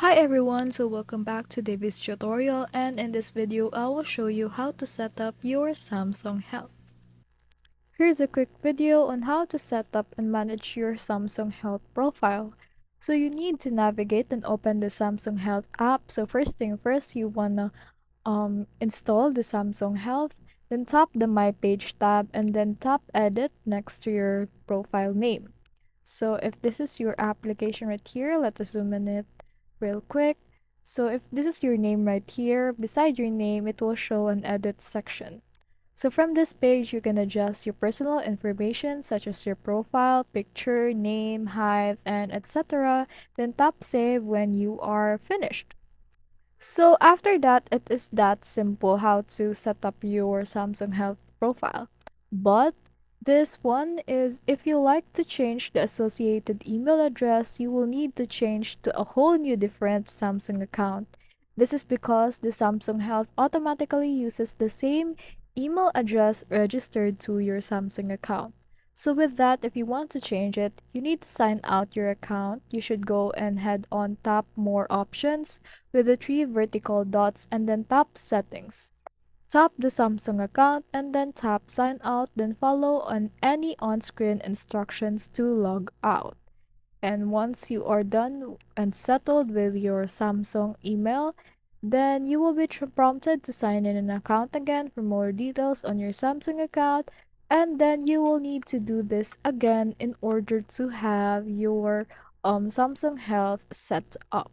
Hi everyone, so welcome back to David's tutorial, and in this video I will show you how to set up your Samsung Health. Here's a quick video on how to set up and manage your Samsung Health profile. So you need to navigate and open the Samsung Health app. So first thing first, you wanna install the Samsung Health, then tap the My Page tab and then tap Edit next to your profile name. So if this is your application right here, let us zoom in it real quick. So if this is your name right here, beside your name, it will show an edit section. So from this page, you can adjust your personal information such as your profile, picture, name, height, and etc. Then tap save when you are finished. So after that, it is that simple how to set up your Samsung Health profile. But this one is if you like to change the associated email address, you will need to change to a whole new different Samsung account. This is because the Samsung Health automatically uses the same email address registered to your Samsung account. So with that, if you want to change it, you need to sign out your account. You should go and head on tap more options with the three vertical dots and then tap settings. Tap the Samsung account and then tap sign out, then follow on any on-screen instructions to log out. And once you are done and settled with your Samsung email, then you will be prompted to sign in an account again for more details on your Samsung account, and then you will need to do this again in order to have your Samsung Health set up.